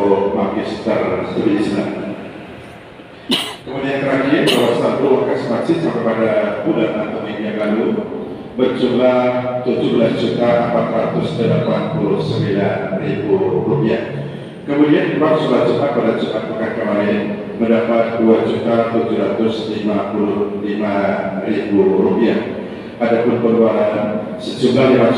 untuk Magister Studi Islam. Kemudian terakhir, bahwa saldo wakas masjid sampai pada bulan atau minggu yang lalu berjumlah Rp17.489.000. Kemudian uang sholat Jumat pada Jumat pekan kemarin mendapat Rp2.755.000. Adapun pengeluaran sejumlah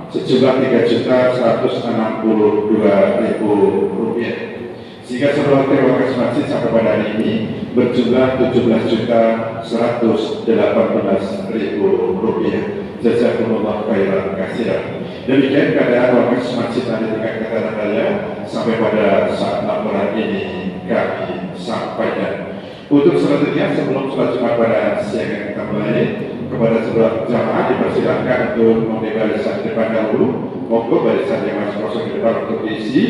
sejumlah Rp3.162.000. Sehingga seluruh wakas masjid sampai pada hari ini berjumlah Rp17.118.000. Jazakumullah khairan katsiran. Demikian keadaan wakas masjid di tingkat Kota Raya sampai pada saat laporan ini kami sampaikan. Untuk selanjutnya, sebelum sholat Jumat pada siang yang kita mulai, kepada seluruh jamaah dipersilakan untuk memilih barisan depan dahulu. Monggo barisan yang masih kosong di depan untuk diisi.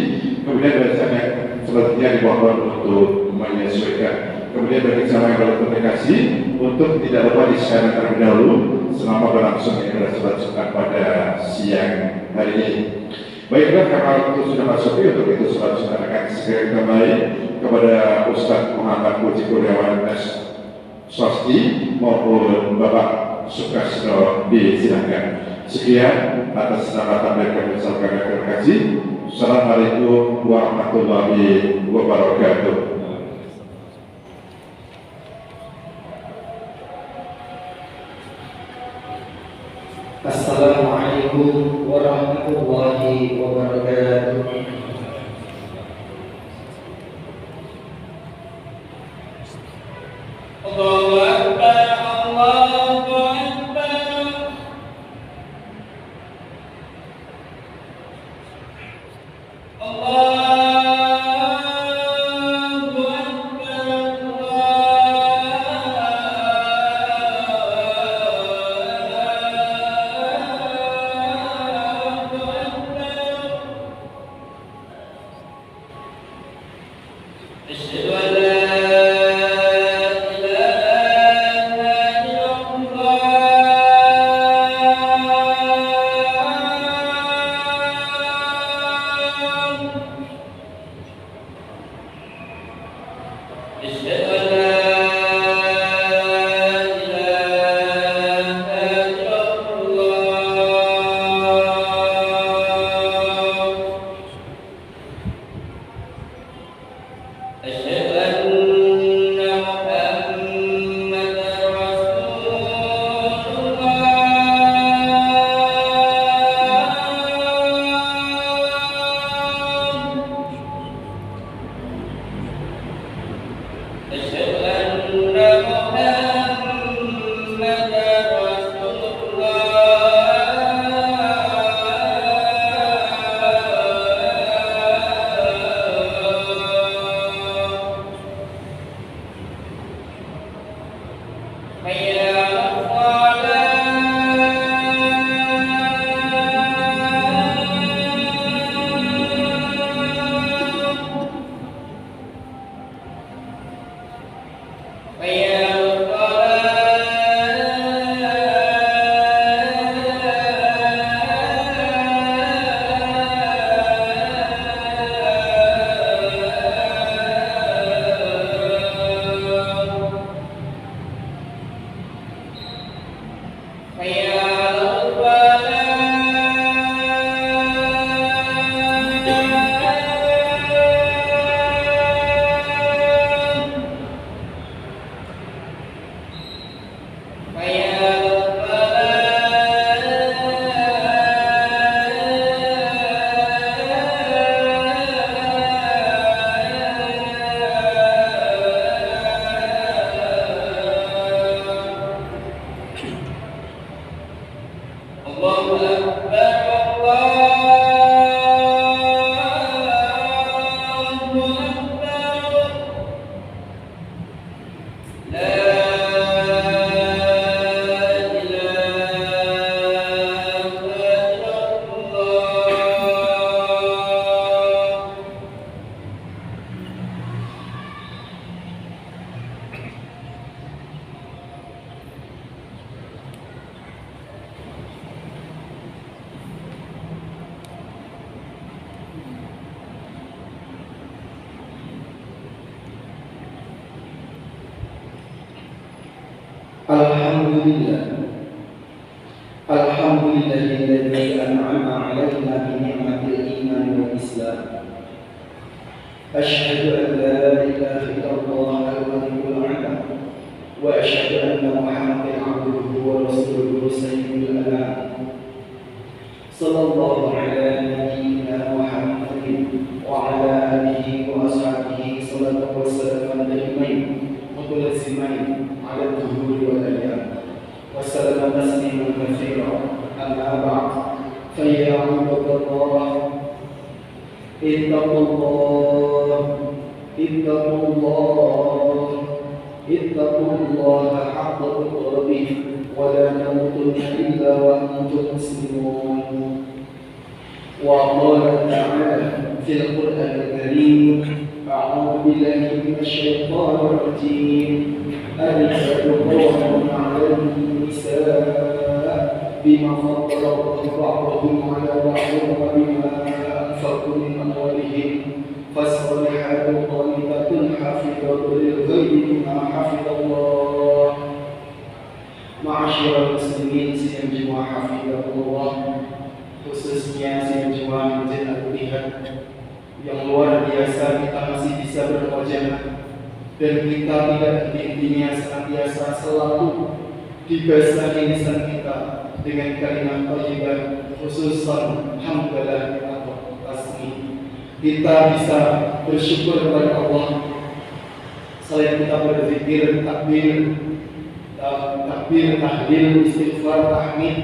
Kemudian barisan yang selanjutnya dimohon untuk menyesuaikan. Kemudian bagi jamaah yang berkomunikasi untuk tidak lupa di-share terlebih dahulu selama berlangsung ibadah sholat Jumat pada siang hari ini. Baiklah, karena waktu sudah masuk, untuk itu sholat Jumat akan segera kita mulai. Kepada Ustaz Muhammad Puji Kurniawan Swasti maupun Bapak Sukasno disilakan. Sekian atas nama tampil kami ucapkan terima kasih. Assalamualaikum warahmatullahi wabarakatuh. Assalamualaikum warahmatullahi wabarakatuh. Allahu Akbar, Allahu Akbar. Allahu Akbar, Allahu Akbar. Asyhadu an la ilaha illallah. Alhamdulillah, Alhamdulillahilladzi an'ama 'alaina bi ni'matil iman wal Islam. Asyhadu an la ilaha illallah al-waliyyul a'lam wa asyhadu anna Muhammadan 'abduhu wa rasuluhu sayyidul anam. Sallallahu ala nabiyyina Muhammadin wa ala alihi wa ashabihi sallallahu wa sallam daimain mutalazimain ala dhuhuri wal ayyam. وسلم تسليما كثيرا. أما بعد فيا عباد الله اتقوا الله اتقوا الله اتقوا الله حق تقاته ولا تموتن إلا وأنتم مسلمون. وقال تعالى في القرآن الكريم: أعوذ بالله من الشيطان الرجيم. الرجال قوامون على النساء بما فضل الله بعضهم على بعض وبما أنفقوا من أموالهم فالصالحات قانتات حافظات للغيب بما حفظ الله. Ma'asyiral muslimin sidang jemaah hafizahullah, khususnya sidang jemaah Masjid Al-Ittihad yang luar biasa, kita masih bisa berwajah dan kita tidak henti-hentinya senantiasa selalu dibasahi lisan kita dengan kalimat thayyibah, khususan hamdalah atau tasbih. Kita bisa bersyukur kepada Allah selain kita berzikir, takbir, tahlil, istighfar, tahmid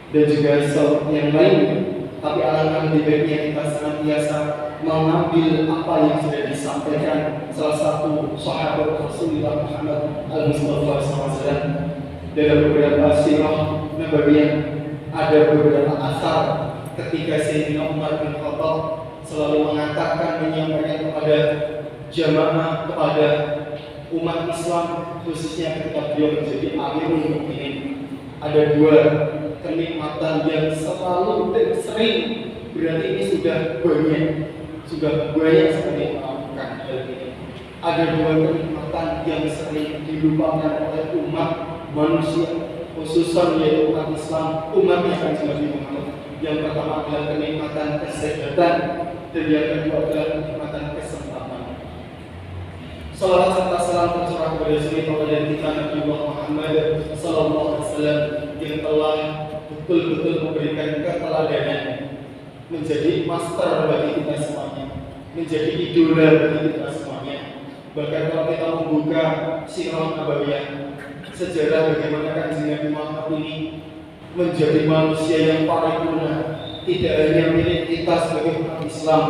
dan juga yang lain. Tapi alangkah lebih baiknya kita senantiasa mengambil apa yang sudah disampaikan salah satu sahabat Rasulullah Muhammad al-Mustafa SAW dalam beberapa sirah nabawiyah. Ada beberapa asar ketika Sayyidina Umar bin Khattab selalu mengatakan, menyampaikan kepada jamaah, kepada umat Islam, khususnya ketika beliau menjadi amirul mukminin, ada dua kenikmatan yang selalu dan sering, berarti ini sudah banyak sekali melakukan hal ini. Ada dua kenikmatan yang sering dilupakan oleh umat manusia, khususnya yaitu umat Islam, umatnya Kanjeng Nabi Muhammad. Yang pertama adalah kenikmatan kesehatan dan yang kedua adalah kenikmatan kesempatan. Salawat serta salam tercurah kepada suri tauladan kita Nabi Muhammad sallallahu alaihi wasallam yang telah betul-betul memberikan keteladanan, menjadi master bagi kita semuanya, menjadi idola bagi kita semuanya. Bahkan kalau kita membuka sirah nabawiyah, sejarah bagaimana Kanjeng Nabi Muhammad ini menjadi manusia yang paripurna, tidak hanya milik kita sebagai umat Islam,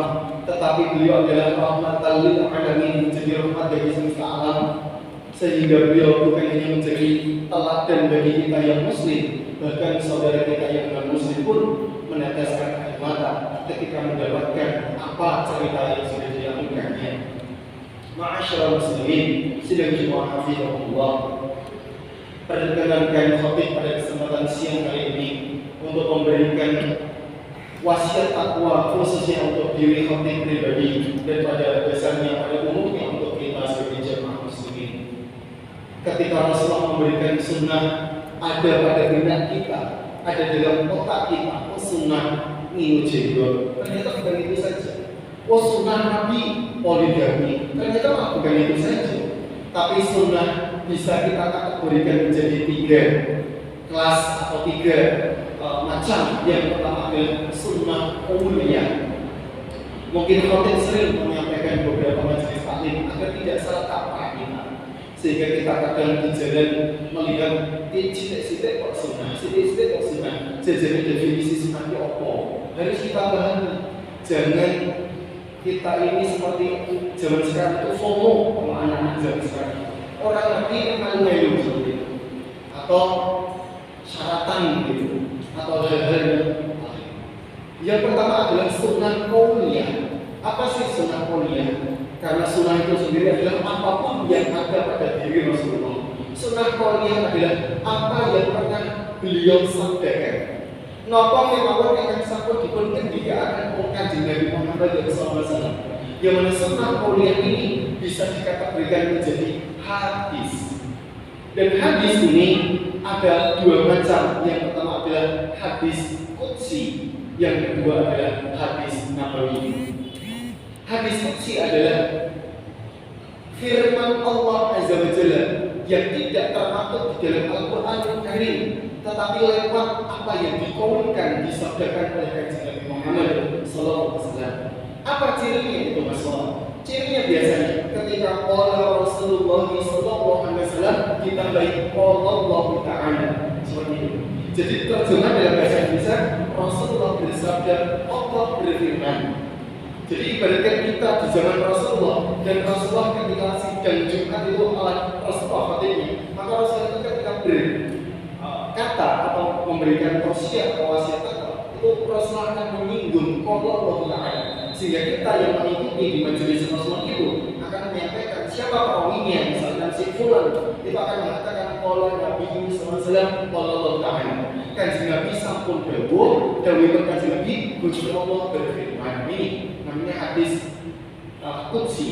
tetapi beliau adalah rahmatan lil alamin, menjadi rahmat bagi semesta alam, sehingga beliau bukan hanya menjadi teladan bagi kita yang muslim, bahkan saudara kita yang non muslim pun meneteskan air mata ketika mendapatkan apa cerita yang sudah dilakukannya. Ma'asyiral muslimin sidang jemaah hafizahullah, perkenankan khotib pada kesempatan siang kali ini untuk memberikan wasiat takwa khususnya untuk diri khotib pribadi dan pada dasarnya pada umumnya untuk kita sebagai jemaah muslimin. Ketika Rasulullah memberikan sunnah, ada pada benak kita, ada dalam otak kita, sunnah nginu jenggot, ternyata bukan itu saja. Sunnah Nabi poligami, ternyata bukan itu saja. Tapi sunnah bisa kita kategorikan menjadi tiga kelas atau tiga macam. Yang pertama adalah sunnah umumiyah. Mungkin khotib sering menyampaikan beberapa majelis taklim agar tidak salah kaprah kita, sehingga kita kadang di jalan melihat sidik-sidik kok sunnah, sidik-sidik kok sunnah. Jadi definisi sunnah itu apa? Harus kita pahami. Jangan kita ini seperti zaman sekarang itu FOMO sama anak-anak zaman sekarang. Orang ngerti kan melu seperti itu, atau syaratan gitu, atau hal-hal yang lain. Yang pertama adalah sunnah qauliyah. Apa sih sunnah qauliyah? Karena sunnah itu sendiri adalah apapun yang ada pada diri Rasulullah. Sunnah qauliyah adalah apa yang pernah beliau sampaikan. Napa mawon ingkang sampun dipun ngendikaken Kanjeng Nabi Muhammad SAW. Yang mana sunnah qauliyah ini bisa dikategorikan menjadi hadis. Dan hadis ini ada dua macam. Yang pertama adalah hadis qudsi, yang kedua adalah hadis nabawi. Hadis qudsi adalah firman Allah Azza wa Jalla yang tidak termaktub di dalam Al-Quran Karim, tetapi lewat apa yang dikaulkan, disabdakan oleh Kanjeng Nabi Muhammad SAW. Apa cirinya itu Mas Wah? Cirinya biasanya ketika qala Rasulullah SAW ditambahi qala Allah Ta'ala, seperti itu. Jadi terjemah dalam bahasa Indonesia, Rasulullah bersabda, Allah berfirman. Jadi ibaratkan kita di zaman Rasulullah, dan Rasulullah ketika sidang Jumat itu alat Rasulullah khotibnya, maka Rasulullah itu ketika berkata atau memberikan tausiah atau wasiat itu Rasulullah akan menyinggung qala Allah Ta'ala, sehingga kita yang mengikuti di majelis Rasulullah itu akan menyampaikan siapa perawinya, misalkan si fulan itu akan mengatakan qala Nabi SAW qala Allah Ta'ala. Kanjeng Nabi sampun dawuh Kanjeng Nabi Gusti Allah berfirman. Ini namanya hadis qudsi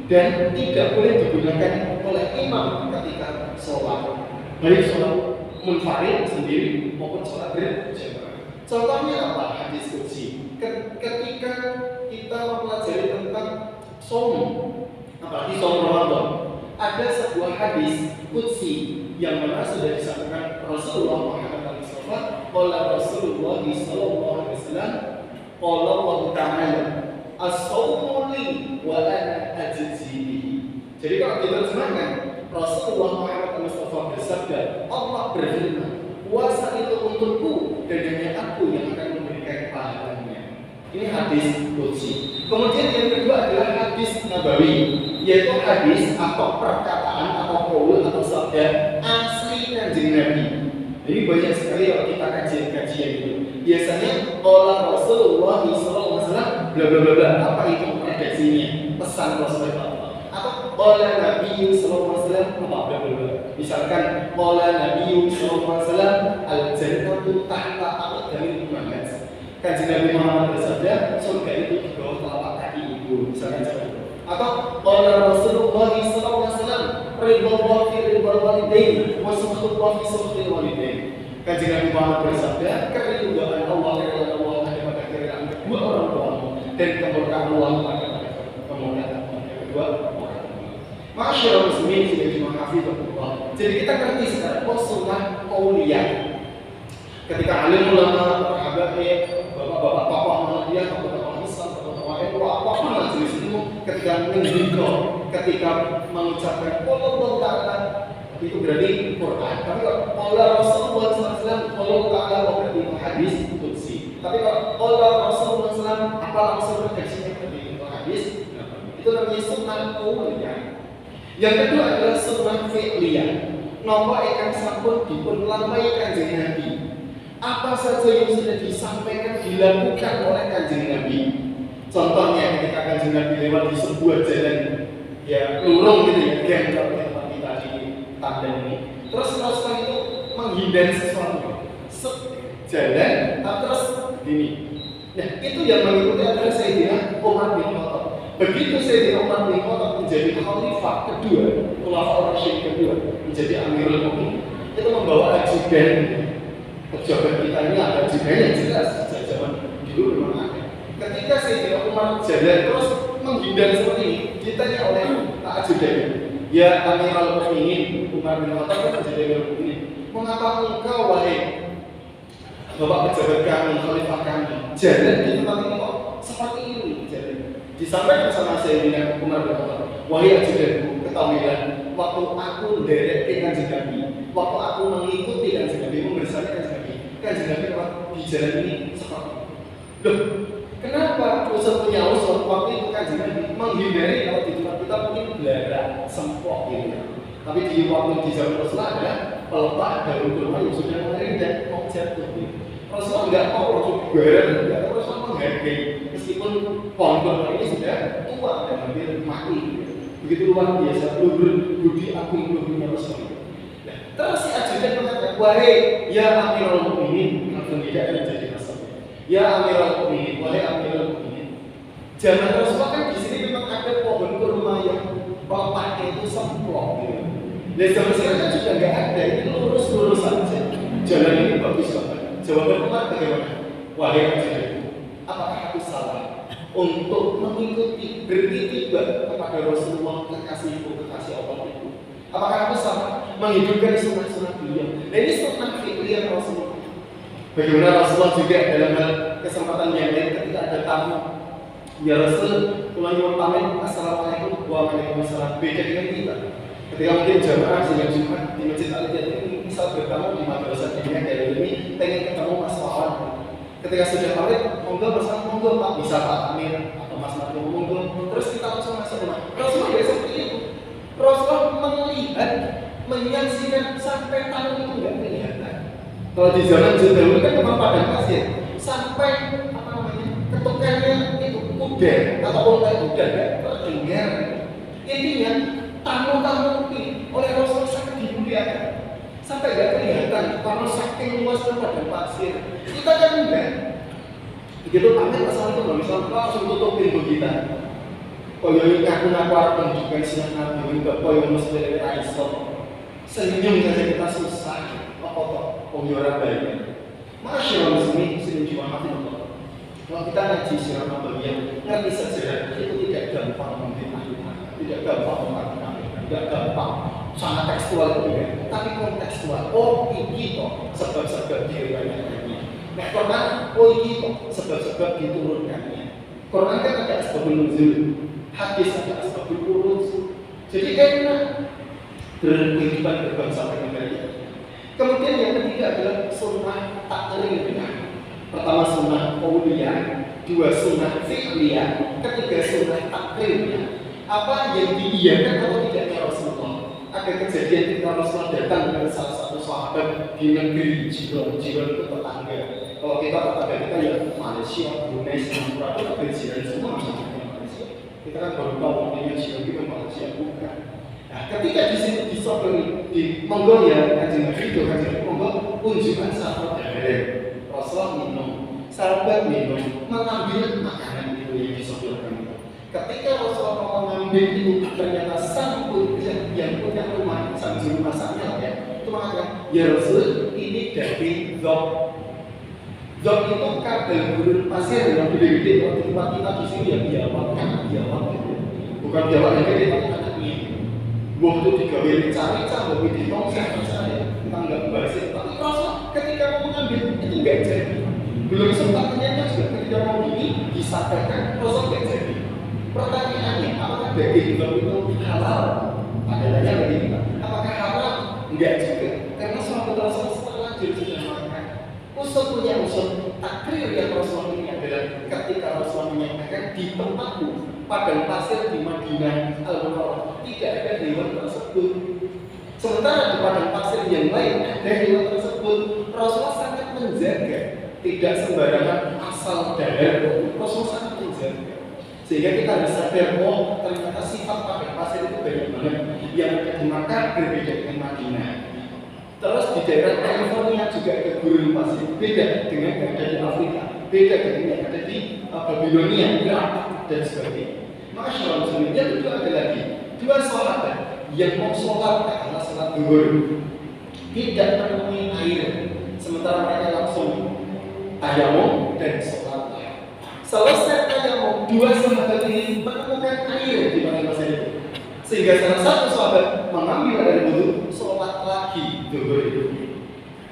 dan tidak boleh digunakan oleh imam ketika sholat, baik sholat munfarid sendiri maupun sholat berjamaah. Contohnya apa hadis qudsi? Ketika kita mempelajari tentang shaum, apalagi shaum Ramadan, ada sebuah hadis qudsi yang mana sudah disampaikan Rasulullah Muhammad SAW, qala Rasulullah SAW, qala Allah Ta'ala, as-shaumu li wa ana ajzi bihi. Jadi kalau diterjemahkan, Rasulullah Muhammad SAW bersabda, Allah berfirman, puasa itu untukku dan hanya aku yang akan memberikan pahalanya. Ini hadis qudsi. Kemudian yang kedua adalah hadis nabawi, yaitu hadis atau perkataan atau qaul atau sabda asli Kanjeng Nabi. Jadi banyak sekali kalau kita kajian itu. Biasanya qala Rasulullah SAW bla bla bla, apa itu redaksinya? Pesan Rasulullah. Atau qala Nabi SAW apa bla bla bla. Misalkan qala Nabi SAW al-jannatu tahta aqdamil ummahat. Kanjeng Nabi Muhammad bersabda, surga itu di bawah telapak kaki ibu. Misalkan seperti itu. Atau qala Rasulullah SAW ridwan fi ridwan walidain wa sakhatullah fi sakhatil walidain. Kanjeng Nabi Muhammad bersabda, keridhaan Allah ada pada keridhaan kedua orang tua dan kemurkaan Allah pada kemurkaan kedua orang tua. Masyaallah muslimin sudah dimahafizatullah. Jadi kita ngerti sekarang sunnah qauliyah. Ketika alim ulama, habaib, bapak-bapak tokoh Muhammadiyah, tokoh Islam, tokoh NU, apapun majelis itu ketika menghikmah, ketika mengucapkan qala Allah Ta'ala, itu berarti Quran. Tapi kalau qala Rasulullah SAW, qala Ta'ala berarti hadis qudsi. Tapi kalau qala Rasulullah SAW, apa langsung redaksinya berarti itu hadis? Itu namanya sunnah qauliyah. Yang kedua adalah sunnah fi'liyah. Napa ingkang sampun dipun lampahi Kanjeng Nabi. Apa saja yang sudah disampaikan dilakukan oleh Kanjeng Nabi. Contohnya ketika Kanjeng Nabi lewat di sebuah jalan ya lurung gitu ya, gang kalau tempat kita di tanda ini. Terus Rasulullah itu menghindari sesuatu, jalan, terus gini. Nah itu yang mengikuti adalah Sayyidina Umar bin Khattab. Begitu Sayyidina Umar bin Khattab menjadi khalifah kedua, khulafaur rasyid kedua, menjadi Amirul Mukminin, itu membawa ajudan. Pejabat kita ini ada ajudan yang jelas sejak zaman dulu memang ada. Ketika Sayyidina Umar jalan terus menghindar seperti ini, ditanya oleh ajudan, ya Amirul Mukminin, Umar bin Khattab kan menjadi Amirul Mukminin, mengapa engkau wahai bapak pejabat kami, khalifah kami, jalan di tempat ini kok seperti ini jalan? Disampaikan sama Sayyidina Umar bin Khattab, wahai ajudanku, ketahuilah waktu aku derek Kanjeng Nabi, waktu aku mengikuti Kanjeng Nabi, membersani Kanjeng Nabi di jalan ini seperti itu. Loh, kenapa usul punya usul waktu itu Kanjeng Nabi menghindari kalau di tempat kita mungkin belara, sempok gitu. Tapi di waktu di zaman Rasulullah ada pelepah daun kurma yang sudah mengering dan mau jatuh. Rasulullah enggak mau langsung berat, enggak, Rasulullah menghargai meskipun pohon kurma ini sudah tua dan hampir mati. Begitu luar biasa, budi agung budi Rasulullah. Nah, terus si ajudan mengatakan, wahai ya Amirul Mukminin, langsung tidak menjadi Rasul. Ya Amirul Mukminin, wahai Amirul Mukminin. Zaman Rasulullah kan di sini memang ada pohon kurma yang pelepahnya itu semplok gitu. Dan zaman sekarang kan juga nggak ada, ini lurus-lurus saja. Jalan ini bagus banget. Jawaban Umar bagaimana? Wahai raja, apakah aku salah untuk mengikuti beritiba kepada Rasulullah kekasihku, kekasih Allah itu? Apakah aku salah menghidupkan sunnah-sunnah beliau? Nah ini sunnah fi'liyah Rasulullah. Bagaimana Rasulullah juga dalam kesempatan yang lain ketika ada tamu, ya Rasul, tulang nyuwun pamit, assalamualaikum waalaikumsalam. Beda dengan kita. Ketika mungkin jamaah sidang Jumat di Masjid Al-Fatihah ini misal bertemu di madrasah dunia dari ini pengen ketemu Mas Wawan. Ketika sudah pamit, monggo Mas monggo Pak, bisa Pak Amir atau Mas Madu monggo. Terus kita langsung masuk rumah. Rasulullah tidak seperti itu. Rasulullah melihat, menyaksikan sampai tamu itu nggak kelihatan. Kalau di zaman dahulu kan memang padang pasir, sampai apa namanya ketukannya itu kuda atau unta kuda nggak terdengar. Intinya tamu-tamu ini oleh Rasulullah sangat dimuliakan sampai nggak kelihatan karena saking luasnya padang pasir. Kita kan enggak. Begitu pamit asal itu nggak bisa langsung tutup pintu kita. Koyo ngaku-ngaku arep menunjukkan sinar nabi, nggak koyo mesti dari Aisyah. Senyum saja kita susah. Apa kok? Orang baik. Masya Allah muslimin juga hafizullah. Kalau kita ngaji sirah nabawiyah, ngerti sejarah itu tidak gampang memfitnah, tidak gampang mengatakan, tidak gampang, sangat tekstual itu ya, tapi kontekstual. Oh ini toh sebab-sebab diriwayatkannya. Nah Quran, oh ini toh sebab-sebab diturunkannya. Quran kan ada asbabun nuzul, hadis ada asbabul uruz. Jadi enak berkehidupan berbangsa dan negara. Kemudian yang ketiga adalah sunnah takriyah. Pertama sunnah qauliyah, dua sunnah fi'liyah, ketiga sunnah takriyah. Apa yang diiyakan atau tidaknya Rasulullah? Ada kejadian ketika Rasulullah datang ke salah satu sahabat di negeri Jiran itu tetangga. Kalau kita tetangga kita ya Malaysia, Brunei, Singapura itu berjiran semua sama Malaysia. Kita kan baru tahu namanya Jiran itu Malaysia bukan. Nah, ketika di situ disodori di monggo ya kanjeng Nabi itu kanjeng monggo unjukkan sahabat dari Rasulullah minum, sahabat minum, mengambil makanan itu yang disodorkan itu. Ketika Rasulullah mau mengambil itu ternyata sang yang punya rumah, sang juru masaknya ya, itu mengatakan ya Rasul ini dari Zop. Zop itu kabel gurun pasir yang gede-gede waktu tempat kita di sini yang biawak kan biawak gitu. Bukan biawak yang gede tapi anaknya. Waktu digawe cari-cari, tapi di tongseng saya kita nggak bahas itu. Tapi Rasul ketika mau mengambil itu nggak jadi. Belum sempat ternyata juga ketika mau ini disampaikan Rasul nggak jadi. Pertanyaannya, apakah daging itu halal? Adalah begini, apakah halal? Enggak juga. Karena sahabat Rasul setelah sudah makan. Usul punya usul takrir yang Rasul ini adalah ketika Rasul menyampaikan di tempatku padang pasir di Madinah Al-Munawwarah tidak ada hewan tersebut. Sementara di padang pasir yang lain ada hewan tersebut. Rasulullah sangat menjaga, tidak sembarangan asal darat. Rasulullah sangat menjaga. Sehingga kita harus sadar, oh ternyata sifat padang pasir itu banyak banget. Yang ada di Makkah berbeda dengan Madinah. Terus di daerah California juga ada gurun pasir, beda dengan yang ada di Afrika, beda dengan yang ada di Babilonia, Irak dan sebagainya. Masya Allah, yang kedua ada lagi dua sahabat yang mau sholat karena sholat zuhur tidak menemui air, sementara mereka langsung tayamum dan sholat. Selesai tayamum, dua sahabat ini menemukan air di masing-masing itu, sehingga salah satu sahabat mengambil air wudhu, sholat lagi zuhur itu.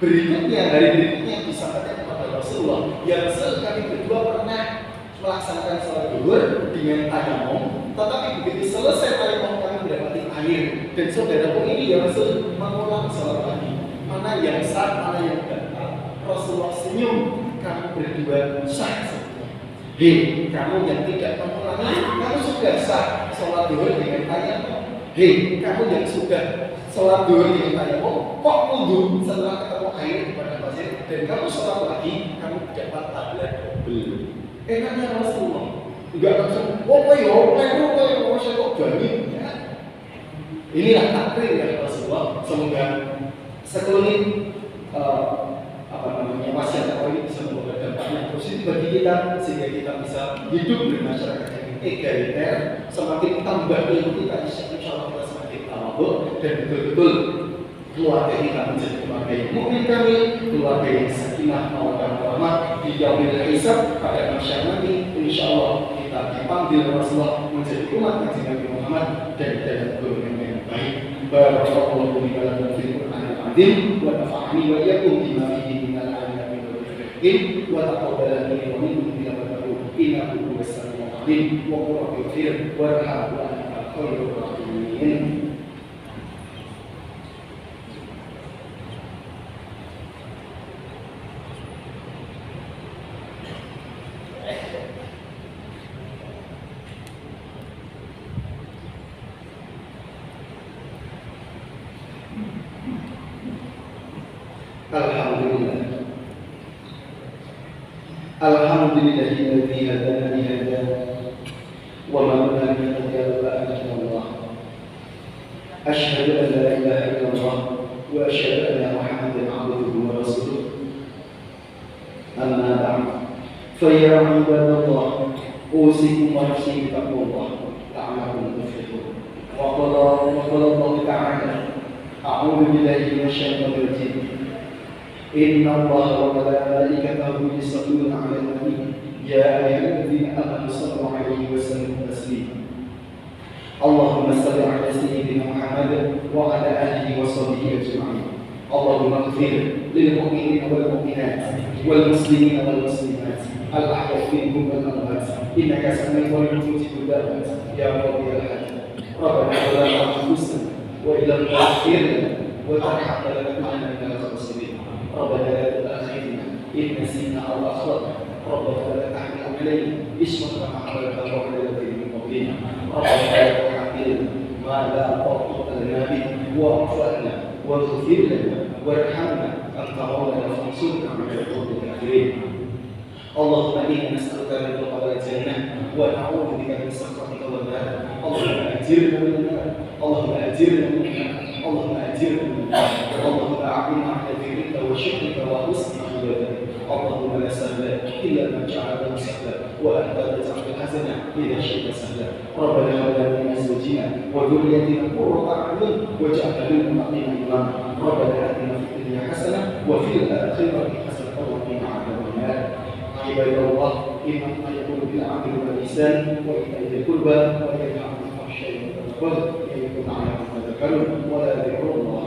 Berikutnya, hari berikutnya disampaikan kepada Rasulullah, ya Rasul kami berdua pernah melaksanakan sholat zuhur dengan tayamum, tetapi begitu selesai tayamum kami mendapati air dan saudaraku ini ya Rasul mengulang sholat lagi. Mana yang sah, mana yang batal? Rasulullah senyum, kamu berdua sah semua. Hei, kamu yang tidak mengulangi, kamu sudah sah sholat zuhur dengan tayamum. Hei, kamu yang sudah sholat zuhur dengan tayamum, kok wudhu setelah ketemu air di padang pasir dan kamu sholat lagi, kamu dapat pahala double. Enaknya Rasulullah enggak langsung, oh koyo, saya kok berani ya. Inilah takdir dari Rasulullah. Semoga sekelumit wasiat ini bisa membawa dampaknya positif bagi kita, sehingga kita bisa hidup di masyarakat yang egaliter. Semakin tambah ilmu kita, insya Allah kita semakin tahu tawadhu dan betul-betul keluarga kita menjadi keluarga yang mukmin kami, keluarga yang sakinah mawaddah warahmah di yaumil hisab pada masyarakat nanti. Insyaallah kita dipanggil Rasulullah menjadi umat Nabi Muhammad dan dalam golongan yang baik. Barakallahu li wa lakum fil Qur'anil azim wa nafa'ani wa iyyakum bima fihi minal ayati wal hikam wa taqabbal minni wa minkum ila rabbikum innahu huwas samiul alim wa qul rabbi ighfir warham wa anta khairur rahimin. Alhamdulillahilladzi hadana li hadza wa ma kunna linahtadiya lawla an hadana Allah. Asyhadu an la ilaha illallah wa asyhadu anna Muhammadan abduhu wa rasuluh. Amma ba'd. Fa ya ibadallah, usikum wa nafsi bi taqwallah la'allakum tuflihun. Wa qala Allah ta'ala, a'udzu billahi minasyaitonir rajim. إن الله وملائكته يصلون على النبي يا أيها الذين آمنوا صلوا عليه وسلموا تسليما. اللهم صل على سيدنا محمد وعلى آله وصحبه أجمعين. اللهم اغفر للمؤمنين والمؤمنات والمسلمين والمسلمات الأحياء منهم والأموات إنك سميع مجيب الدعوات يا رب العالمين. ربنا ظلمنا أنفسنا وإن لم تغفر لنا وترحمنا لنكونن من الخاسرين. ربنا لا تؤاخذنا إن نسينا أو أخطأنا. ربنا لا تحمل علينا إصرا كما حملته على الذين من قبلنا. ربنا لا تحملنا ما لا طاقة لنا به واعف عنا واغفر لنا وارحمنا أنت مولانا فانصرنا على القوم الكافرين. اللهم إنا نسألك رضاك والجنة ونعوذ بك من سخطك والنار. اللهم أجرنا من النار. اللهم أجرنا من النار. اللهم أجرنا من النار. اللهم أعنا على ذكرك وشكرك وحسن عبادتك. اللهم لا سهل إلا ما جعلته سهلا وأنت تجعل الحزن إذا شئت سهلا. ربنا هب لنا من أزواجنا وذريتنا قرة أعين واجعلنا للمتقين إماما. ربنا آتنا في الدنيا حسنة وفي الآخرة حسنة وقنا عذاب النار. عباد الله إنما يقول بالعدل والإحسان وإيتاء ذي القربى وينهى عن الفحشاء والمنكر والبغي يعظكم لعلكم تذكرون ولا ذكر الله